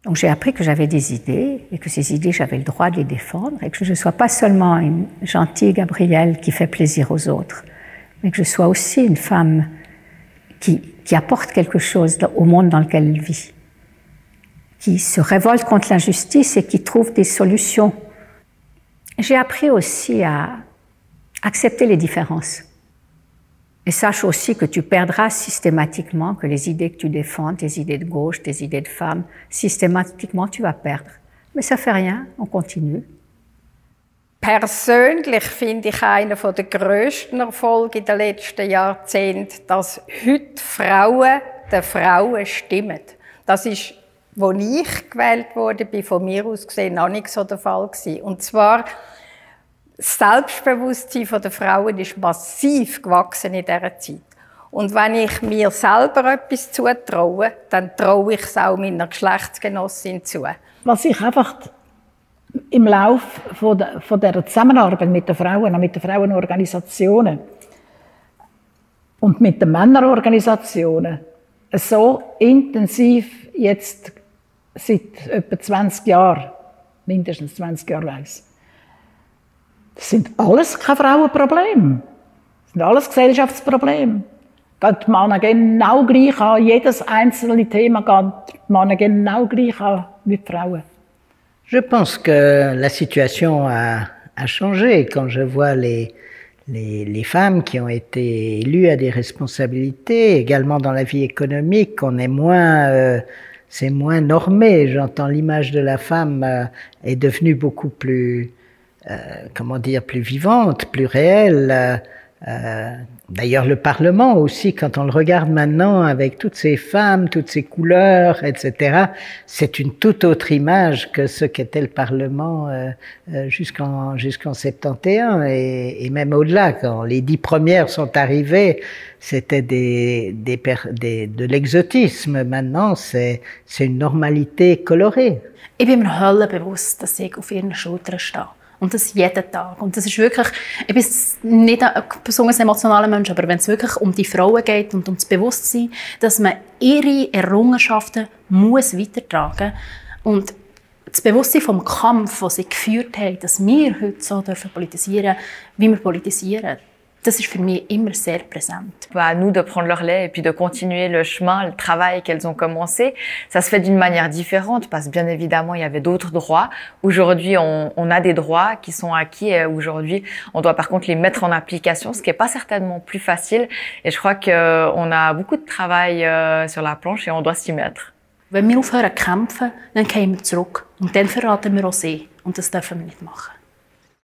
Donc j'ai appris que j'avais des idées et que ces idées, j'avais le droit de les défendre et que je ne sois pas seulement une gentille Gabrielle qui fait plaisir aux autres, mais que je sois aussi une femme qui apporte quelque chose au monde dans lequel elle vit, qui se révolte contre l'injustice et qui trouve des solutions. J'ai appris aussi à accepter les différences. Et sache aussi que tu perdras systématiquement, que les idées que tu défends, tes idées de gauche, tes idées de femme, systématiquement tu vas perdre. Mais ça fait rien, on continue. Persönlich finde ich einer der grössten Erfolge in den letzten Jahrzehnten, dass heute Frauen den Frauen stimmen. Das ist, als ich gewählt wurde, von mir aus gesehen noch nicht so der Fall gewesen. Und zwar das Selbstbewusstsein der Frauen ist massiv gewachsen in dieser Zeit. Und wenn ich mir selber etwas zutraue, dann traue ich es auch meiner Geschlechtsgenossin zu. Was ich einfach im Laufe von der Zusammenarbeit mit den Frauen, auch mit den Frauenorganisationen und mit den Männerorganisationen so intensiv jetzt seit etwa 20 Jahren, mindestens 20 Jahren weiss. Das sind alles keine Frauenprobleme. Das sind alles Gesellschaftsprobleme. Geht die Männer genau gleich an, jedes einzelne Thema geht die Männer genau gleich an wie die Frauen. Je pense que la situation a changé quand je vois les femmes qui ont été élues à des responsabilités, également dans la vie économique, on est moins, c'est moins normé. J'entends l'image de la femme est devenue beaucoup plus, comment dire, plus vivante, plus réelle. D'ailleurs, le Parlement aussi, quand on le regarde maintenant avec toutes ces femmes, toutes ces couleurs, etc., c'est une toute autre image que ce qu'était le Parlement jusqu'en 71 et même au-delà. Quand les 10 premières sont arrivées, c'était de l'exotisme. Maintenant, c'est une normalité colorée. Ich bin mir höllenbewusst, dass ich auf ihren Schultern stehe. Und das jeden Tag. Und das ist wirklich, ich bin nicht ein besonders emotionaler Mensch, aber wenn es wirklich um die Frauen geht und um das Bewusstsein, dass man ihre Errungenschaften muss weitertragen und das Bewusstsein vom Kampf, den sie geführt haben, dass wir heute so politisieren dürfen, wie wir politisieren, das ist für mich immer sehr präsent. À nous de prendre le relais et puis de continuer le chemin, le travail qu'elles ont commencé. Ça se fait d'une manière différente parce que bien évidemment il y avait d'autres droits. Aujourd'hui on a des droits qui sont acquis et aujourd'hui on doit par contre les mettre en application, ce qui n'est pas certainement plus facile. Et je crois qu'on a beaucoup de travail sur la planche et on doit s'y mettre. Wenn wir aufhören zu kämpfen, dann gehen wir zurück und dann verraten wir auch sie und das dürfen wir nicht machen.